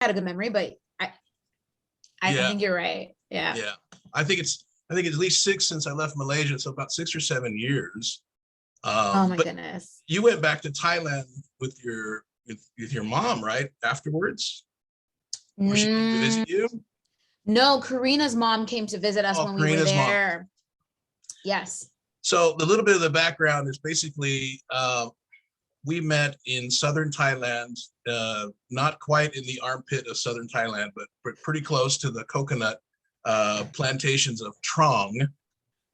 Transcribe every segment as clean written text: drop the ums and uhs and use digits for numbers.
had a good memory, but I Yeah, think you're right. Yeah. yeah. I think it's at least 6 since I left Malaysia, so about 6 or 7 years. Oh my But goodness. you went back to Thailand with your mom, right? Afterwards, or she came to Mm, visit you? no, Karina's mom came to visit us Oh, when we were Karina's mom. there. Yes. So the little bit of the background is basically we met in southern Thailand, not quite in the armpit of southern Thailand, but pretty close to the coconut plantations of Trong,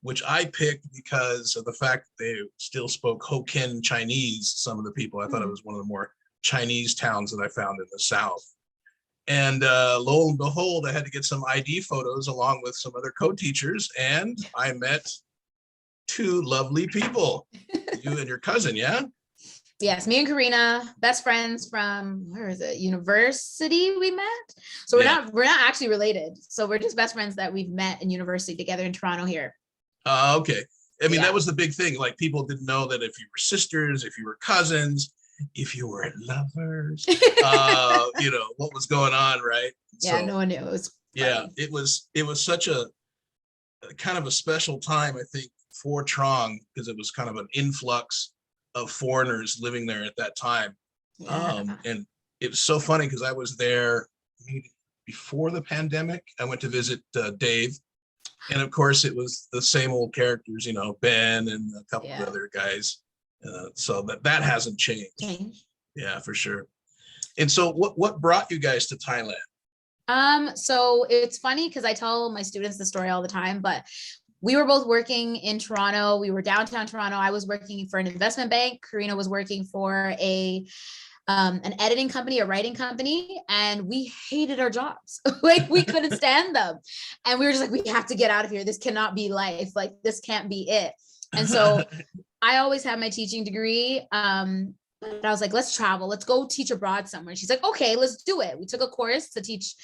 which I picked because of the fact that they still spoke Hokkien Chinese. Some of the people, I thought it was one of the more Chinese towns that I found in the South. And lo and behold, I had to get some ID photos along with some other co-teachers, and I met two lovely people, you and your cousin, yeah? Yes, me and Karina, best friends from where is it? University we met. So Yeah. we're not actually related. So we're just best friends that we've met in university together in Toronto here. Okay. I mean, Yeah. that was the big thing. Like, people didn't know that if you were sisters, if you were cousins, if you were lovers, what was going on, right? Yeah, So no one knew. It was yeah, funny. it was such a kind of a special time, I think, for Trong, because it was kind of an influx of foreigners living there at that time. Yeah. And it was so funny because I was there before the pandemic. I went to visit Dave, and of course it was the same old characters, Ben and a couple of Yeah. other guys. So that hasn't changed. Change. Yeah, for sure. And so what brought you guys to Thailand? So it's funny because I tell my students the story all the time, but we were both working in Toronto. We were downtown Toronto. I was working for an investment bank. Karina was working for an editing company, a writing company, and we hated our jobs. Like, we couldn't stand them. And we were just like, we have to get out of here. This cannot be life. Like, this can't be it. And so I always had my teaching degree. But I was like, let's travel. Let's go teach abroad somewhere. She's like, okay, let's do it. We took a course to teach.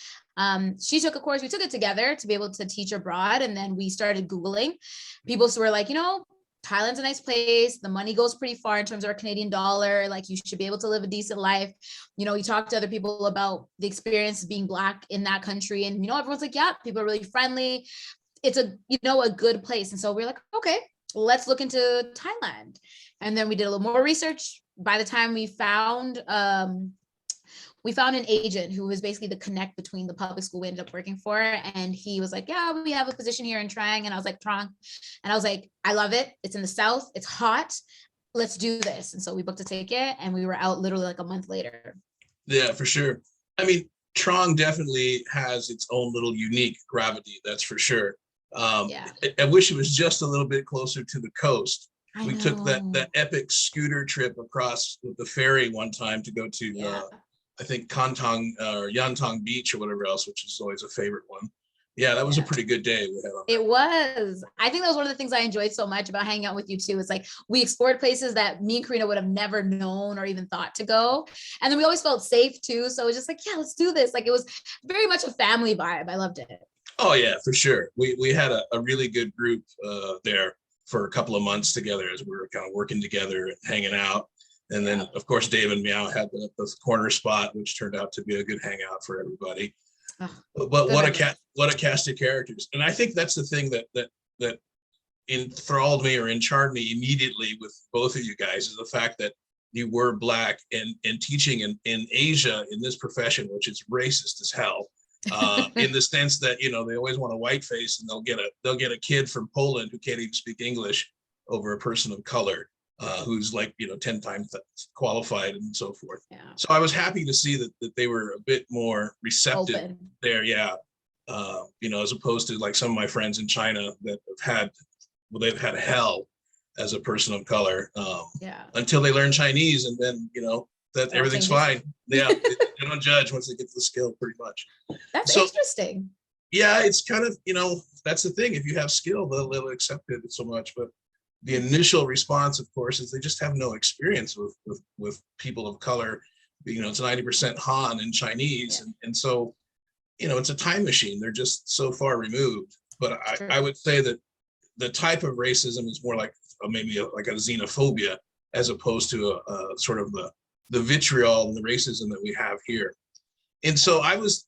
She took a course. We took it together to be able to teach abroad. And then we started Googling. People were like, Thailand's a nice place. The money goes pretty far in terms of our Canadian dollar. Like, you should be able to live a decent life. You talk to other people about the experience of being Black in that country. And, everyone's like, yeah, people are really friendly. It's a good place. And so we're like, okay, let's look into Thailand. And then we did a little more research. By the time we found an agent who was basically the connect between the public school we ended up working for. And he was like, yeah, we have a position here in Trang. And I was like, Trang. And I was like, I love it. It's in the South. It's hot. Let's do this. And so we booked a ticket and we were out literally like a month later. Yeah, for sure. I mean, Trong definitely has its own little unique gravity, that's for sure. Yeah. I wish it was just a little bit closer to the coast. I took that know. epic scooter trip across with the ferry one time to go to Yeah. I think Kantong or Yantong Beach or whatever else, which is always a favorite one. Yeah, that was a Yeah. pretty good day we had on that. It was. I think that was one of the things I enjoyed so much about hanging out with you too. It's like we explored places that me and Karina would have never known or even thought to go. And then we always felt safe too. So it was just like, yeah, let's do this. Like, it was very much a family vibe. I loved it. Oh yeah, for sure. We had a really good group there for a couple of months together as we were kind of working together and hanging out. And then, of course, Dave and Meow had the corner spot, which turned out to be a good hangout for everybody. Oh, but what a cast of characters. And I think that's the thing that enthralled me or enchanted me immediately with both of you guys, is the fact that you were Black and teaching in Asia in this profession, which is racist as hell. In the sense that they always want a white face, and they'll get a kid from Poland who can't even speak English over a person of color who's like 10 times qualified and so forth. Yeah. So I was happy to see that they were a bit more receptive Open. there. Yeah. As opposed to like some of my friends in China that they've had hell as a person of color until they learn Chinese, and then that everything's fine. Yeah, they don't judge once they get the skill, pretty much. That's interesting. Yeah, it's kind of that's the thing. If you have skill, they'll accept it so much. But the initial response, of course, is they just have no experience with people of color. It's 90% Han and Chinese, and so it's a time machine. They're just so far removed. But I would say that the type of racism is more like maybe like a xenophobia, as opposed to a sort of the vitriol and the racism that we have here. And so I was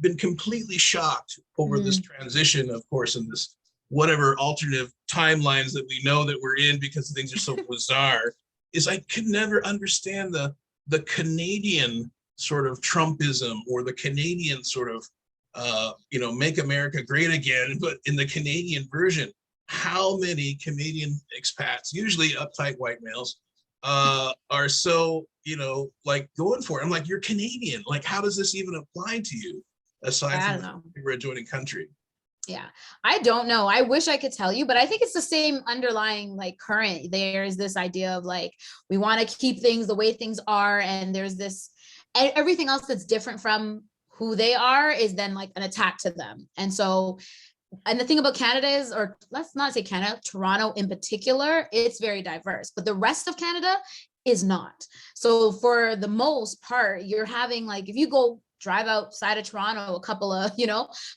been completely shocked over this transition, of course, in this whatever alternative timelines that we know that we're in because things are so bizarre, is I could never understand the Canadian sort of Trumpism or the Canadian sort of make America great again, but in the Canadian version. How many Canadian expats, usually uptight white males, are so, like going for it? I'm like, you're Canadian. Like, how does this even apply to you? Aside I from don't know. we're adjoining country. Yeah, I don't know. I wish I could tell you, but I think it's the same underlying like current. There's this idea of like, we want to keep things the way things are. And there's this, everything else that's different from who they are is then like an attack to them. And so, and the thing about Canada is, or let's not say Canada, Toronto in particular, it's very diverse, but the rest of Canada is not. So for the most part, you're having like, if you go drive outside of Toronto a couple of,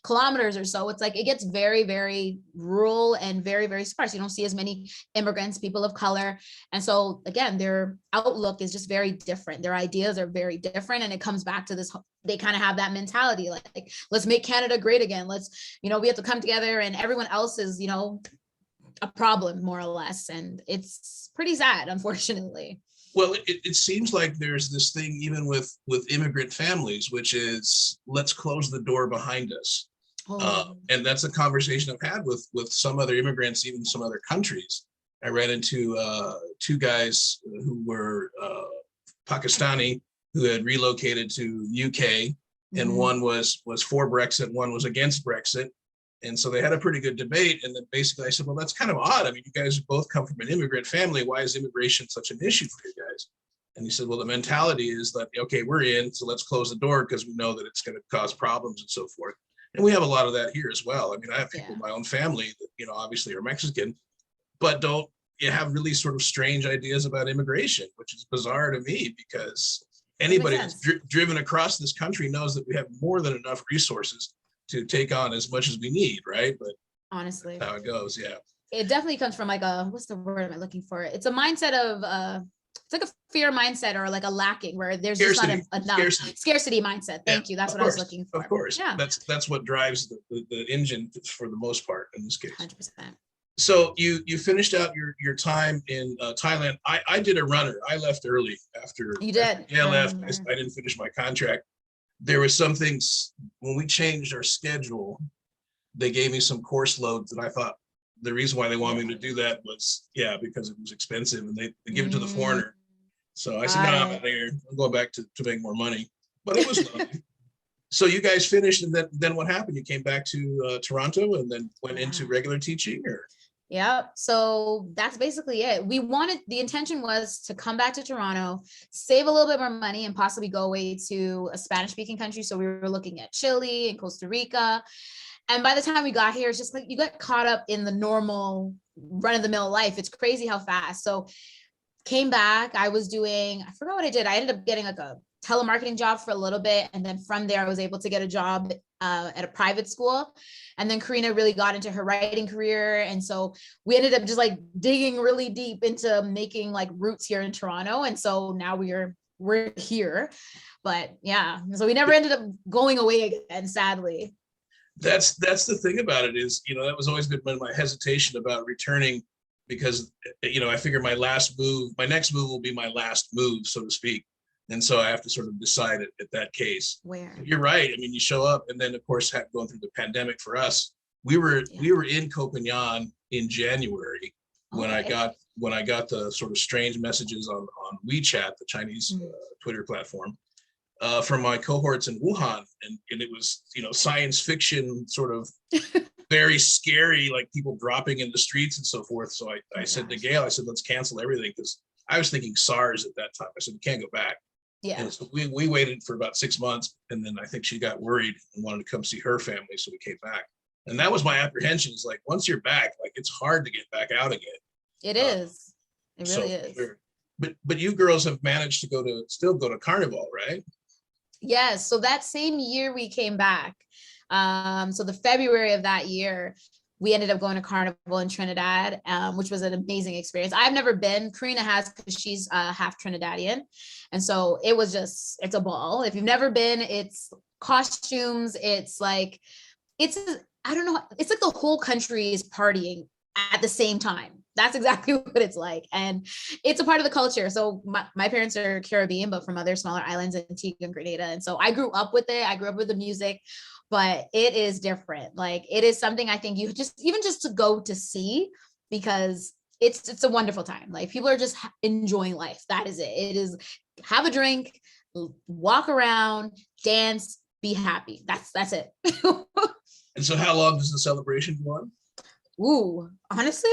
kilometers or so, it's like, it gets very, very rural and very, very sparse. You don't see as many immigrants, people of color. And so again, their outlook is just very different. Their ideas are very different. And it comes back to this, they kind of have that mentality, like, let's make Canada great again. Let's, we have to come together and everyone else is, a problem more or less. And it's pretty sad, unfortunately. Well, it seems like there's this thing even with immigrant families, which is let's close the door behind us. And that's a conversation I've had with some other immigrants, even some other countries. I ran into two guys who were Pakistani who had relocated to UK, and one was for Brexit, one was against Brexit. And so they had a pretty good debate. And then basically I said, well, that's kind of odd. I mean, you guys both come from an immigrant family. Why is immigration such an issue for you guys? And he said, well, the mentality is that, okay, we're in, so let's close the door because we know that it's going to cause problems and so forth. And we have a lot of that here as well. I mean, I have people in my own family that, obviously are Mexican, but don't have really sort of strange ideas about immigration, which is bizarre to me because anybody that's driven across this country knows that we have more than enough resources to take on as much as we need, right? But honestly, that's how it goes. Yeah, it definitely comes from like what's the word am I looking for? It's a mindset of it's like a fear mindset or like a lacking where there's scarcity. Just not enough scarcity mindset. Thank you. That's what I was looking for. Of course, yeah. That's what drives the engine for the most part in this case. 100%. So you finished out your time in Thailand. I did a runner. I left early after you did. Yeah, left. I didn't finish my contract. There was some things when we changed our schedule, they gave me some course loads that I thought the reason why they wanted me to do that was, because it was expensive and they give it to the foreigner. So I said, no, I'm going back to make more money, but it was lovely. So you guys finished and then what happened? You came back to Toronto and then went into regular teaching or? Yeah. So that's basically it. The intention was to come back to Toronto, save a little bit more money and possibly go away to a Spanish speaking country. So we were looking at Chile and Costa Rica. And by the time we got here, it's just like you got caught up in the normal run of the mill life. It's crazy how fast. So came back, I forgot what I did. I ended up getting like a telemarketing job for a little bit. And then from there, I was able to get a job at a private school. And then Karina really got into her writing career. And so we ended up just like digging really deep into making like roots here in Toronto. And so now we're here, but yeah, so we never ended up going away again, sadly. That's the thing about it is, that was always been my hesitation about returning because, I figure my next move will be my last move, so to speak. And so I have to sort of decide at that case. Where you're right. I mean, you show up, and then of course, going through the pandemic for us, we were in Copenhagen in January when I got the sort of strange messages on WeChat, the Chinese Twitter platform, from my cohorts in Wuhan, and it was science fiction sort of very scary, like people dropping in the streets and so forth. So I said to Gail, let's cancel everything because I was thinking SARS at that time. I said we can't go back. Yeah. And so we waited for about 6 months, and then I think she got worried and wanted to come see her family, so we came back. And that was my apprehension. Is like once you're back, like it's hard to get back out again. It is. It really is. Sure. But you girls have managed to still go to Carnival, right? Yes. So that same year we came back. So the February of that year, we ended up going to Carnival in Trinidad, which was an amazing experience. I've never been. Karina has, because she's half Trinidadian. And so it was just, it's a ball. If you've never been, it's costumes. It's like, I don't know. It's like the whole country is partying at the same time. That's exactly what it's like. And it's a part of the culture. So my parents are Caribbean, but from other smaller islands, Antigua and Grenada. And so I grew up with it. I grew up with the music, but it is different. Like, it is something I think you just, even just to go to see, because it's a wonderful time. Like, people are just enjoying life. That is it. It is have a drink, walk around, dance, be happy. That's it. And so how long does the celebration go on? Ooh, honestly,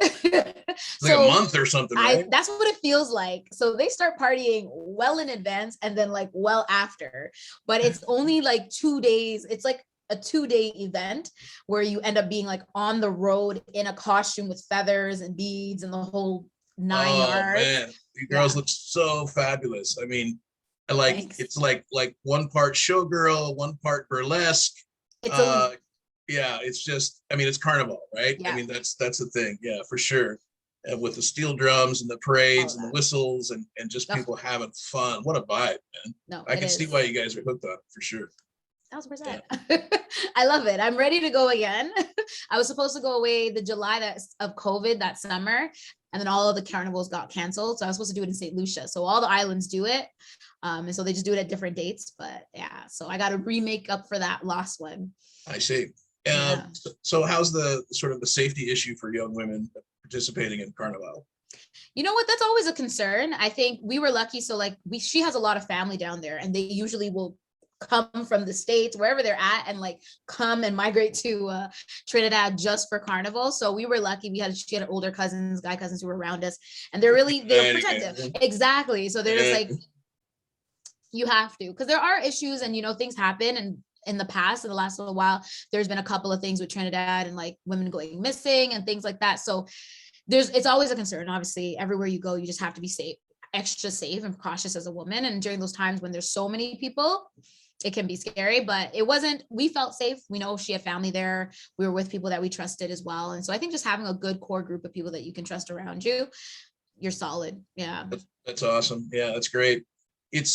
It's like a month or something, right? that's what it feels like. So they start partying well in advance and then like well after, but it's only like 2 days. It's like a 2-day event where you end up being like on the road in a costume with feathers and beads and the whole 9 yards. Man, you girls look so fabulous. I mean, Thanks. it's like one part showgirl, one part burlesque. Yeah, it's just, I mean, it's Carnival, right? Yeah. I mean, that's the thing. Yeah, for sure. And with the steel drums and the parades and the whistles and just people having fun. What a vibe, man. No, I can see why you guys are hooked on it, for sure. 1,000%. I love it. I'm ready to go again. I was supposed to go away the July of COVID that summer, and then all of the carnivals got canceled. So I was supposed to do it in St. Lucia. So all the islands do it. And so they just do it at different dates. But yeah, so I got to remake up for that lost one. I see. So how's the sort of the safety issue for young women participating in Carnival? You know what? That's always a concern. I think we were lucky. So like she has a lot of family down there, and they usually will come from the States, wherever they're at, and like come and migrate to Trinidad just for Carnival. So we were lucky. She had older cousins, guy cousins who were around us, and they're protective. Exactly. So they're just like, you have to, because there are issues and, things happen. And in the past, in the last little while, there's been a couple of things with Trinidad and like women going missing and things like that. So it's always a concern. Obviously, everywhere you go, you just have to be safe, extra safe and cautious as a woman. And during those times when there's so many people, it can be scary, but we felt safe. We know she had family there. We were with people that we trusted as well. And so I think just having a good core group of people that you can trust around you, you're solid. Yeah. That's awesome. Yeah, that's great. It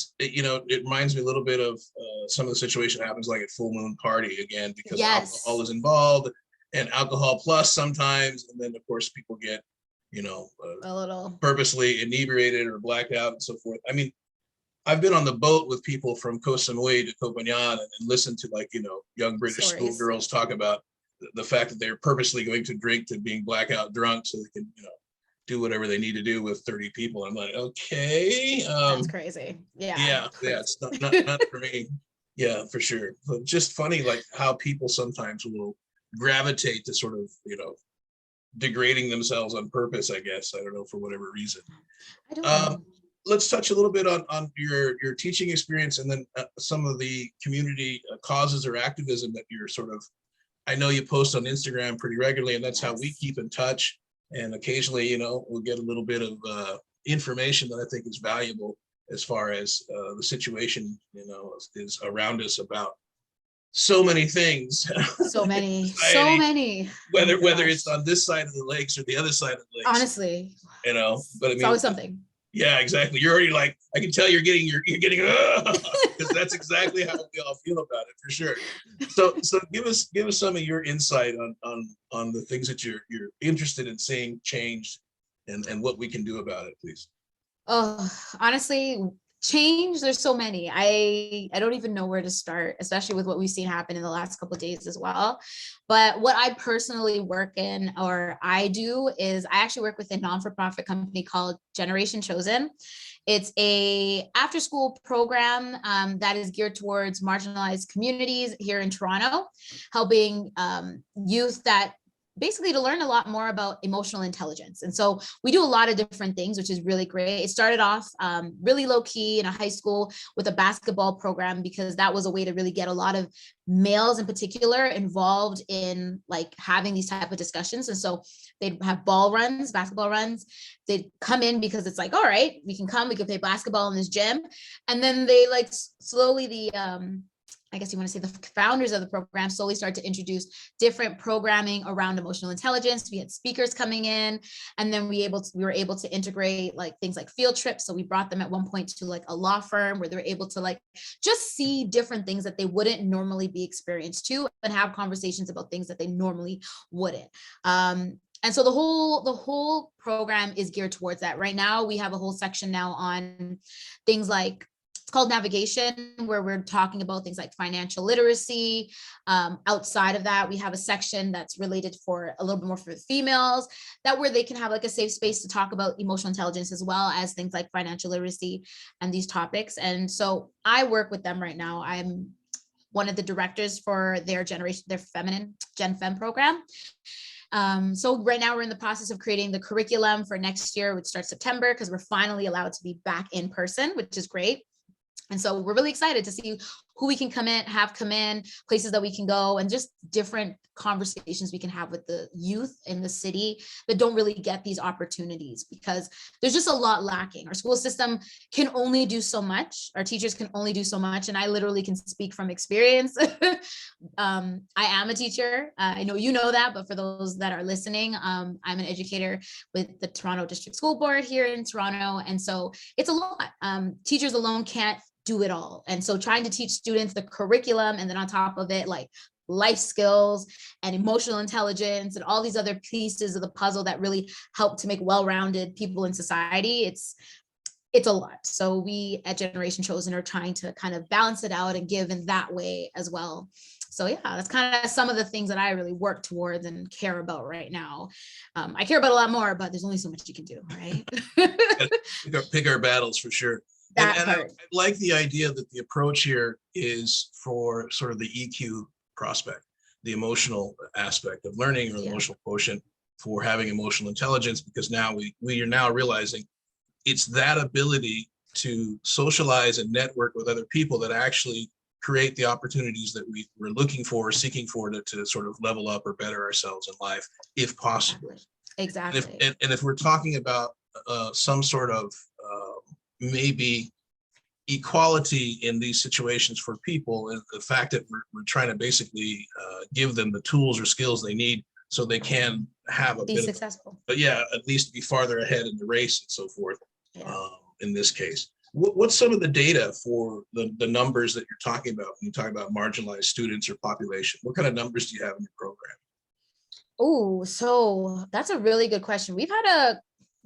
reminds me a little bit of some of the situation happens like at Full Moon Party again, because alcohol is involved and alcohol plus sometimes. And then of course people get, a little purposely inebriated or blacked out and so forth. I mean, I've been on the boat with people from Koh Samui to Koh Phangan and listened to young British schoolgirls talk about the fact that they're purposely going to drink to being blackout drunk so they can, do whatever they need to do with 30 people. I'm like, okay. That's crazy. Yeah. Yeah. It's not for me. Yeah, for sure. But just funny, like how people sometimes will gravitate to sort of, degrading themselves on purpose, I guess. I don't know, for whatever reason. I don't know. Let's touch a little bit on your teaching experience and then some of the community causes or activism that you're sort of, I know you post on Instagram pretty regularly, and that's how we keep in touch. And occasionally, we'll get a little bit of information that I think is valuable as far as the situation, is around us about so many things. So many. Whether it's on this side of the lakes or the other side of the lakes. Honestly. But I mean, it's always something. Yeah, exactly. You're already like, I can tell you're getting because that's exactly how we all feel about it, for sure. So give us some of your insight on the things that you're interested in seeing changed and what we can do about it, please. Oh, honestly, change, there's so many. I don't even know where to start, especially with what we've seen happen in the last couple of days as well. But what I personally work in, or I do, is I actually work with a non-for-profit company called Generation Chosen. It's a after-school program that is geared towards marginalized communities here in Toronto, helping youth that basically to learn a lot more about emotional intelligence. And so we do a lot of different things, which is really great. It started off really low key in a high school with a basketball program, because that was a way to really get a lot of males in particular involved in like having these type of discussions. And so they'd have basketball runs. They'd come in because it's like, all right, we can play basketball in this gym. And then they like slowly I guess you want to say the founders of the program slowly started to introduce different programming around emotional intelligence. We had speakers coming in, and then we were able to integrate like things like field trips. So we brought them at one point to like a law firm where they were able to like just see different things that they wouldn't normally be experienced to, and have conversations about things that they normally wouldn't. And so the whole program is geared towards that. Right now, we have a whole section now on things like, it's called navigation, where we're talking about things like financial literacy. Outside of that, we have a section that's related for a little bit more for the females, that where they can have like a safe space to talk about emotional intelligence as well as things like financial literacy and these topics. And so I work with them right now. I'm one of the directors for their feminine Gen Fem program. So right now we're in the process of creating the curriculum for next year, which starts September, because we're finally allowed to be back in person, which is great. And so we're really excited to see who we can come in, places that we can go, and just different conversations we can have with the youth in the city that don't really get these opportunities, because there's just a lot lacking. Our school system can only do so much. Our teachers can only do so much. And I literally can speak from experience. I am a teacher. I know you know that, but for those that are listening, I'm an educator with the Toronto District School Board here in Toronto. And so it's a lot. Teachers alone can't do it all. And so trying to teach students the curriculum, and then on top of it, like life skills and emotional intelligence and all these other pieces of the puzzle that really help to make well-rounded people in society, it's a lot. So we at Generation Chosen are trying to kind of balance it out and give in that way as well. So yeah, that's kind of some of the things that I really work towards and care about right now. I care about a lot more, but there's only so much you can do, right? Pick our battles for sure. And I like the idea that the approach here is for sort of the EQ prospect, the emotional aspect of learning, or the emotional quotient for having emotional intelligence, because now we are now realizing it's that ability to socialize and network with other people that actually create the opportunities that we're looking for, seeking for, to sort of level up or better ourselves in life, if possible. Exactly. And if we're talking about some sort of maybe equality in these situations for people, and the fact that we're trying to basically give them the tools or skills they need so they can have a be bit successful. But yeah, at least be farther ahead in the race and so forth. In this case, what's some of the data for the numbers that you're talking about when you talk about marginalized students or population? What kind of numbers do you have in your program? Oh, so that's a really good question. We've had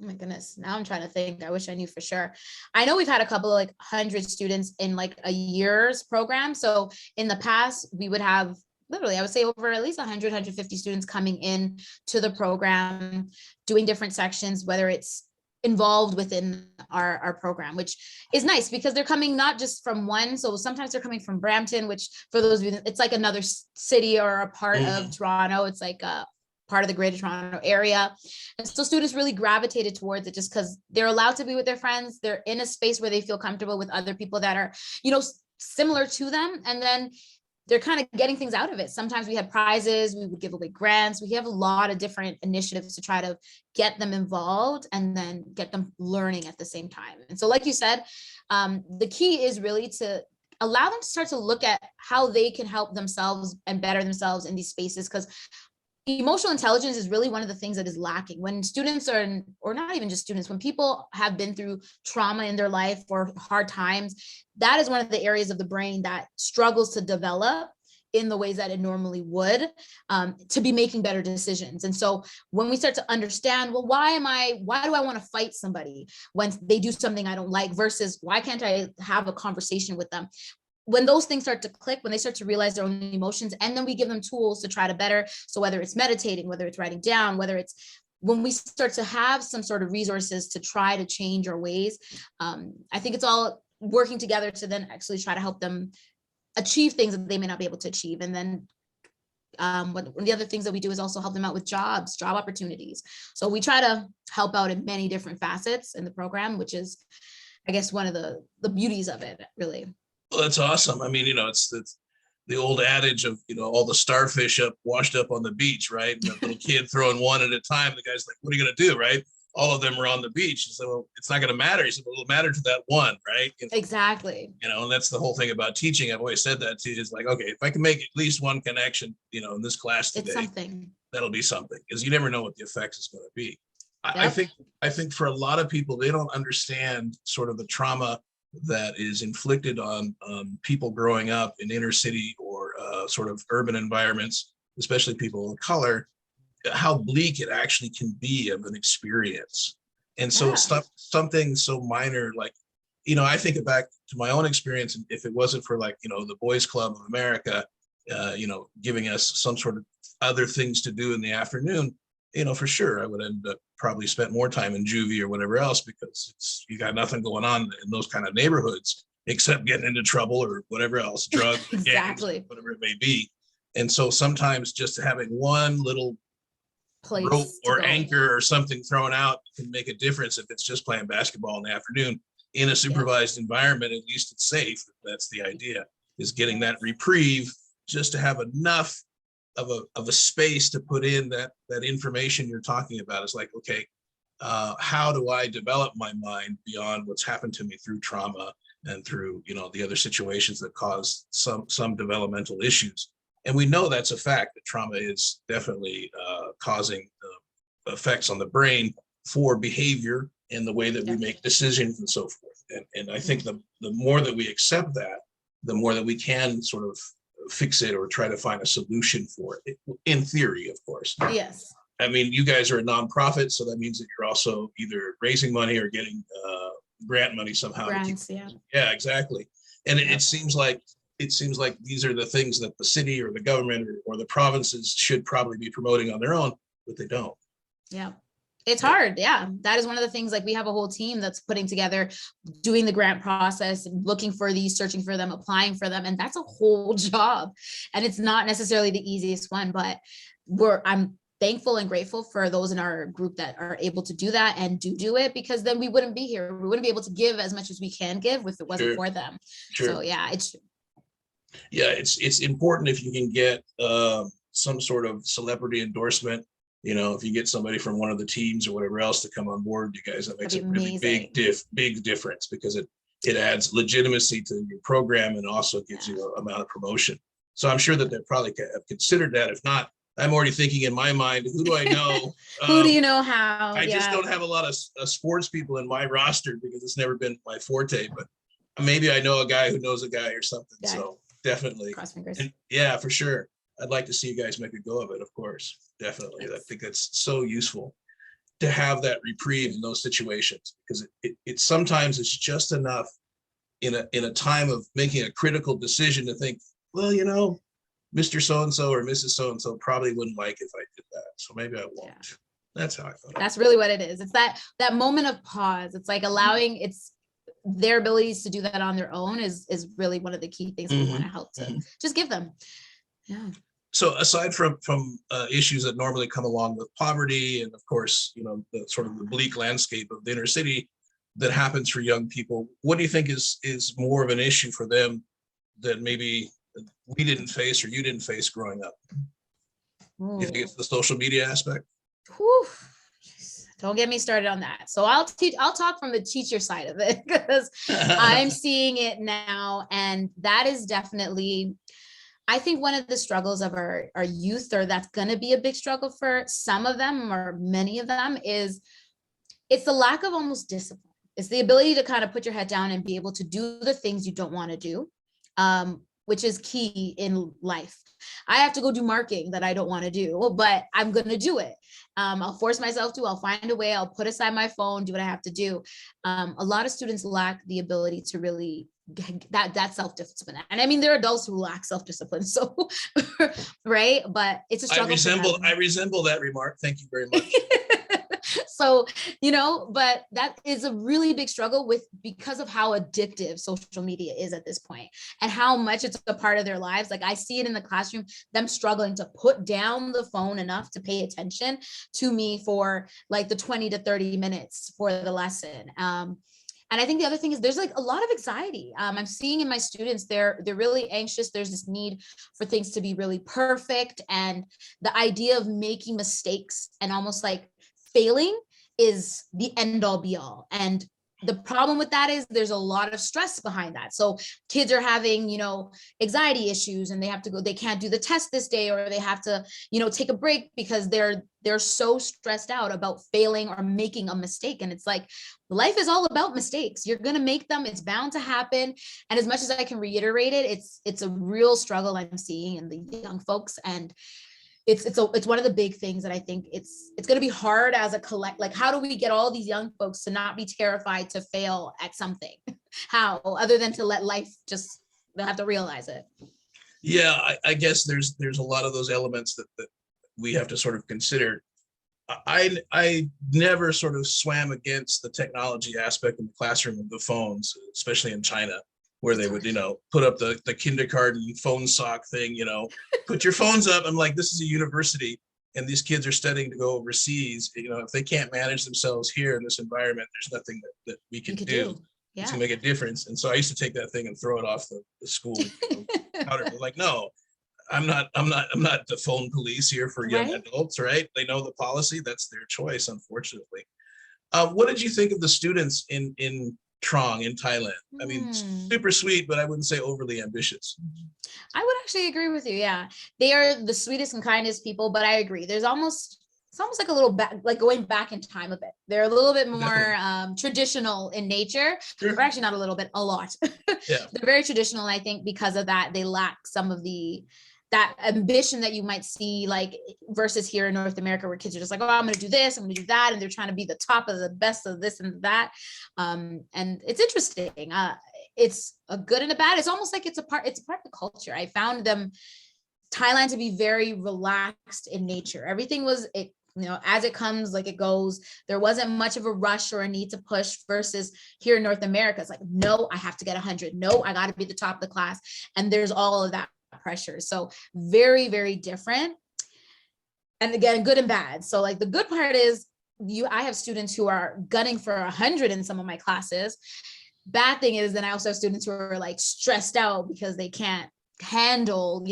oh my goodness, now I'm trying to think. I wish I knew for sure. I know we've had a couple of like 100 students in like a year's program. So in the past, we would have literally, I would say over at least 100, 150 students coming in to the program, doing different sections, whether it's involved within our program, which is nice because they're coming not just from one. So sometimes they're coming from Brampton, which for those of you, it's like another city or a part of Toronto. It's like a part of the greater Toronto area. And so students really gravitated towards it just because they're allowed to be with their friends. They're in a space where they feel comfortable with other people that are, similar to them. And then they're kind of getting things out of it. Sometimes we had prizes, we would give away grants. We have a lot of different initiatives to try to get them involved and then get them learning at the same time. And so like you said, the key is really to allow them to start to look at how they can help themselves and better themselves in these spaces, because emotional intelligence is really one of the things that is lacking when students are, or not even just students, when people have been through trauma in their life or hard times. That is one of the areas of the brain that struggles to develop in the ways that it normally would, to be making better decisions. And so when we start to understand, well, why do I want to fight somebody when they do something I don't like, versus why can't I have a conversation with them? When those things start to click, when they start to realize their own emotions, and then we give them tools to try to better. So whether it's meditating, whether it's writing down, whether it's when we start to have some sort of resources to try to change our ways, I think it's all working together to then actually try to help them achieve things that they may not be able to achieve. And then one of the other things that we do is also help them out with job opportunities. So we try to help out in many different facets in the program, which is, I guess, one of the beauties of it, really. Well, that's awesome. I mean, it's the old adage of, all the starfish washed up on the beach, right? And the little kid throwing one at a time. The guy's like, what are you going to do, right? all of them were on the beach. So well, it's not going to matter. He said, well, it'll matter to that one, right? Exactly. And that's the whole thing about teaching. I've always said that too. Is like, okay, if I can make at least one connection, in this class today, It's something. that'll be something, because you never know what the effect is going to be. Yep. I think for a lot of people, they don't understand sort of the trauma that is inflicted on people growing up in inner city or sort of urban environments, especially people of color, how bleak it actually can be of an experience. And so something so minor, like, I think it back to my own experience. And if it wasn't for like, the Boys Club of America, giving us some sort of other things to do in the afternoon, for sure, I would end up probably spent more time in juvie or whatever else, because you got nothing going on in those kind of neighborhoods except getting into trouble or whatever else, drugs, exactly, gangs, whatever it may be. And so sometimes just having one little place rope or anchor or something thrown out can make a difference. If it's just playing basketball in the afternoon in a supervised environment, at least it's safe. That's the idea, is getting that reprieve just to have enough of a space to put in that information you're talking about. Is like, okay, how do I develop my mind beyond what's happened to me through trauma and through, the other situations that cause some developmental issues. And we know that's a fact, that trauma is definitely causing effects on the brain for behavior and the way that we make decisions and so forth. And I think the more that we accept that, the more that we can sort of fix it or try to find a solution for it, in theory, of course. Yes. I mean, you guys are a nonprofit, so that means that you're also either raising money or getting grant money somehow. Grants, yeah, exactly. And it seems like these are the things that the city or the government or the provinces should probably be promoting on their own, but they don't. Yeah. It's hard. Yeah. That is one of the things, like, we have a whole team that's putting together, doing the grant process, looking for these, searching for them, applying for them. And that's a whole job. And it's not necessarily the easiest one, but I'm thankful and grateful for those in our group that are able to do that and do it, because then we wouldn't be here. We wouldn't be able to give as much as we can give if it wasn't for them. So yeah, it's important if you can get some sort of celebrity endorsement. If you get somebody from one of the teams or whatever else to come on board, you guys, that makes a really big difference, because it adds legitimacy to your program and also gives you an amount of promotion. So I'm sure that they probably have considered that. If not, I'm already thinking in my mind, who do I know? Who do you know how? I just don't have a lot of sports people in my roster, because it's never been my forte, but maybe I know a guy who knows a guy or something. Yeah. So definitely. Cross fingers. And yeah, for sure. I'd like to see you guys make a go of it, of course. Definitely. Yes. I think that's so useful to have that reprieve in those situations, because it sometimes it's just enough in a time of making a critical decision to think, well, Mr. So-and-so or Mrs. So-and-so probably wouldn't like if I did that. So maybe I won't. Yeah. That's how I thought. That's really what it is. It's that moment of pause. It's like allowing their abilities to do that on their own is really one of the key things we want to help to just give them. Yeah. So aside from issues that normally come along with poverty and, of course, the sort of the bleak landscape of the inner city that happens for young people, what do you think is more of an issue for them that maybe we didn't face or you didn't face growing up? Do you think it's the social media aspect? Whew. Don't get me started on that. So I'll talk from the teacher side of it, because I'm seeing it now. And that is definitely, I think, one of the struggles of our youth, or that's going to be a big struggle for some of them or many of them, is it's the lack of almost discipline. It's the ability to kind of put your head down and be able to do the things you don't want to do, which is key in life. I have to go do marketing that I don't want to do, but I'm going to do it. I'll force myself to, I'll find a way, I'll put aside my phone, do what I have to do. A lot of students lack the ability to really that self-discipline. And I mean, there are adults who lack self-discipline. So, right. But it's a struggle. I resemble that remark. Thank you very much. So, but that is a really big struggle because of how addictive social media is at this point and how much it's a part of their lives. Like, I see it in the classroom, them struggling to put down the phone enough to pay attention to me for like the 20 to 30 minutes for the lesson. And I think the other thing is there's like a lot of anxiety. I'm seeing in my students, they're really anxious. There's this need for things to be really perfect. And the idea of making mistakes and almost like failing is the end all be all. And the problem with that is there's a lot of stress behind that. So kids are having, anxiety issues, and they can't do the test this day, or they have to, take a break because they're so stressed out about failing or making a mistake. And it's like, life is all about mistakes. You're going to make them. It's bound to happen. And as much as I can reiterate it, it's a real struggle I'm seeing in the young folks. And it's one of the big things that I think it's going to be hard as a like, how do we get all these young folks to not be terrified to fail at something? How, other than to let life just, they'll have to realize it. Yeah, I guess there's a lot of those elements that we have to sort of consider. I never sort of swam against the technology aspect in the classroom of the phones, especially in China, where they would, put up the kindergarten phone sock thing, put your phones up. I'm like, this is a university, and these kids are studying to go overseas. If they can't manage themselves here in this environment, there's nothing that we can do. Yeah. To make a difference. And so I used to take that thing and throw it off the school counter. Like, no, I'm not the phone police here for young adults, right? They know the policy. That's their choice, unfortunately. What did you think of the students in Trong in Thailand? I mean, super sweet, but I wouldn't say overly ambitious. I would actually agree with you. Yeah, they are the sweetest and kindest people, but I agree. It's almost like a little like going back in time a bit. They're a little bit more traditional in nature, or actually not a little bit, a lot. Yeah. They're very traditional. And I think because of that, they lack some of that ambition that you might see, like versus here in North America, where kids are just like, oh, I'm going to do this, I'm going to do that. And they're trying to be the top of the best of this and that. And it's interesting. It's a good and a bad. It's almost like it's a part of the culture. I found Thailand to be very relaxed in nature. Everything was, as it comes, like it goes. There wasn't much of a rush or a need to push versus here in North America. It's like, no, I have to get 100. No, I got to be the top of the class. And there's all of that pressure. So very, very different. And again, good and bad. So like the good part is I have students who are gunning for 100 in some of my classes. Bad thing is then I also have students who are like stressed out because they can't handle,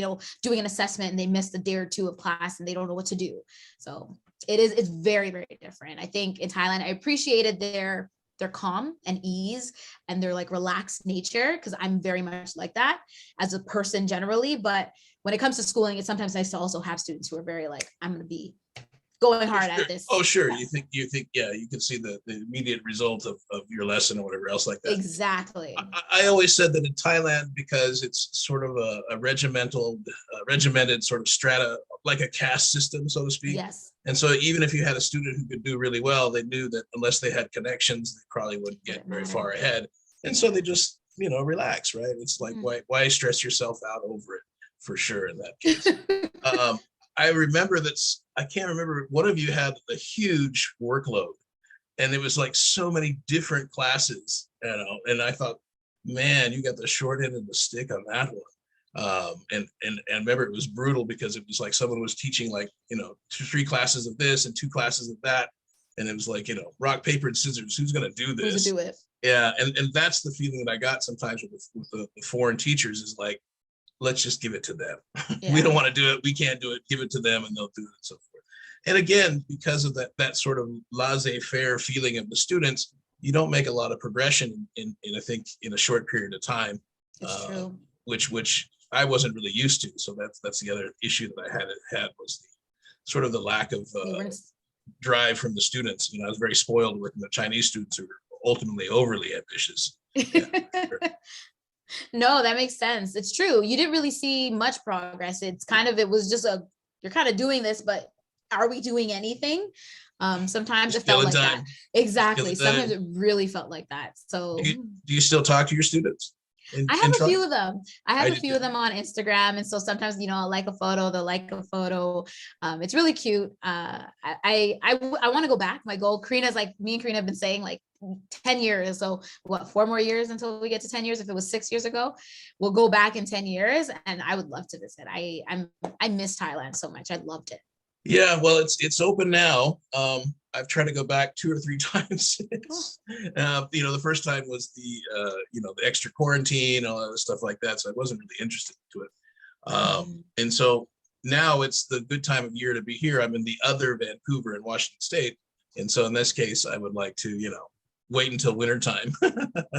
doing an assessment, and they missed a day or two of class and they don't know what to do. So it's very, very different. I think in Thailand, I appreciated their calm and ease and their like relaxed nature, because I'm very much like that as a person generally. But when it comes to schooling, it's sometimes nice to also have students who are very like, I'm going to be going hard at this. Oh, sure. You think, yeah, you can see the immediate result of your lesson or whatever else like that. Exactly. I always said that in Thailand, because it's sort of a regimented sort of strata, like a caste system, so to speak. Yes. And so even if you had a student who could do really well, they knew that unless they had connections, they probably wouldn't get very far ahead. And so they just, relax, right? It's like, why stress yourself out over it, for sure, in that case. I remember I can't remember, one of you had a huge workload, and it was like so many different classes, and I thought, man, you got the short end of the stick on that one. And remember, it was brutal because it was like someone was teaching like, 2-3 classes of this and 2 classes of that. And it was like, rock, paper, and scissors, who's going to do this? Who's going to do it? Yeah. And that's the feeling that I got sometimes with the foreign teachers, is like, let's just give it to them. Yeah. We don't want to do it. We can't do it. Give it to them and they'll do it, and so forth. And again, because of that sort of laissez-faire feeling of the students, you don't make a lot of progression in I think in a short period of time. That's true. Which I wasn't really used to. So that's the other issue that I had was sort of the lack of drive from the students. I was very spoiled working with Chinese students who were ultimately overly ambitious. Yeah, sure. No, that makes sense. It's true. You didn't really see much progress. It was just you're kind of doing this, but are we doing anything? Sometimes it felt like that. Exactly. Sometimes it really felt like that. So do you still talk to your students? I have a few of them. I have a few of them on Instagram. And so sometimes, I'll like a photo, they'll like a photo. It's really cute. I want to go back. My goal, Karina's like, me and Karina have been saying like 10 years. So what, 4 more years until we get to 10 years? If it was 6 years ago, we'll go back in 10 years. And I would love to visit. I miss Thailand so much. I loved it. Yeah, well, it's open now. I've tried to go back 2 or 3 times. The first time was the extra quarantine, all that stuff like that. So I wasn't really interested into it. And so now it's the good time of year to be here. I'm in the other Vancouver in Washington State. And so in this case, I would like to, wait until wintertime.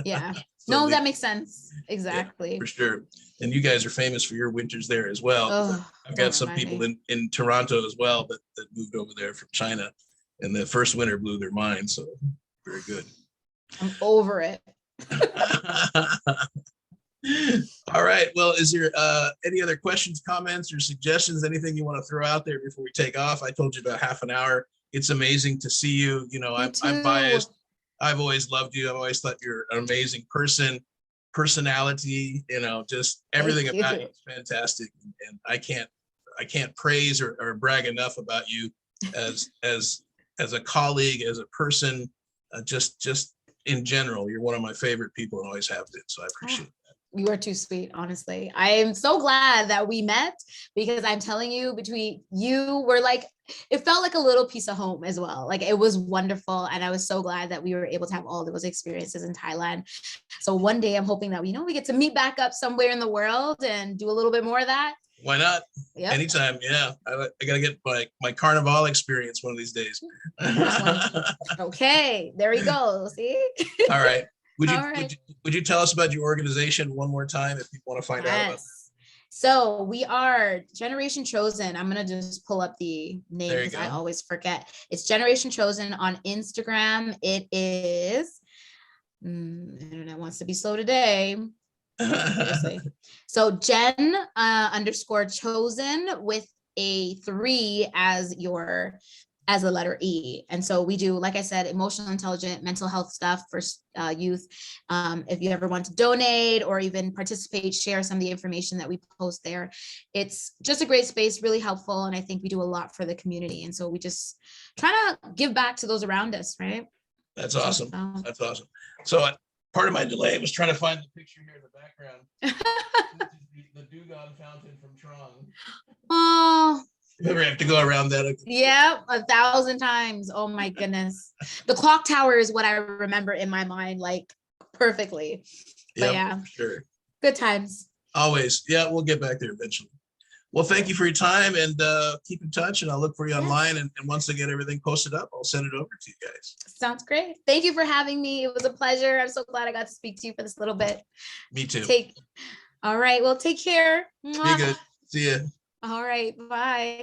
Yeah. So No, that makes sense. Exactly. Yeah, for sure. And you guys are famous for your winters there as well. Oh, I've don't got some remind people me. in Toronto as well that moved over there from China, and the first winter blew their mind. So very good. I'm over it. All right. Well, is there any other questions, comments, or suggestions? Anything you want to throw out there before we take off? I told you about half an hour. It's amazing to see you. You I'm too. biased. I've always loved you. I've always thought you're an amazing personality. Just everything Thank about you you. is fantastic, and I can't praise or brag enough about you as a colleague, as a person, just in general. You're one of my favorite people and always have been. So I appreciate it. You are too sweet, honestly. I am so glad that we met, because I'm telling you, between you, we're like, it felt like a little piece of home as well. Like, it was wonderful. And I was so glad that we were able to have all those experiences in Thailand. So one day I'm hoping that we get to meet back up somewhere in the world and do a little bit more of that. Why not? Yep. Anytime. Yeah. I gotta get my Carnival experience one of these days. Okay, there we go. See? All right. Would you, All right. would you tell us about your organization one more time if people want to find out about it? So we are Generation Chosen. I'm going to just pull up the name There you because I go. always forget. It's Generation Chosen on Instagram. It is, internet wants to be slow today. Seriously. So Gen _ chosen with a 3 as the letter E. And so we do, like I said, emotional intelligent mental health stuff for youth. If you ever want to donate or even participate, share some of the information that we post there. It's just a great space, really helpful. And I think we do a lot for the community. And so we just try to give back to those around us, right? That's awesome. That's awesome. So part of my delay was trying to find the picture here in the background. the Dugong Fountain from Trong. Oh, You ever have to go around that? yeah, 1,000 times. Oh my goodness. The clock tower is what I remember in my mind, like perfectly. But yeah, for sure. Good times. Always. Yeah, we'll get back there eventually. Well, thank you for your time, and keep in touch, and I'll look for you online. And once I get everything posted up, I'll send it over to you guys. Sounds great. Thank you for having me. It was a pleasure. I'm so glad I got to speak to you for this little bit. Me too. All right. Well, take care. Be good. See ya. All right. Bye.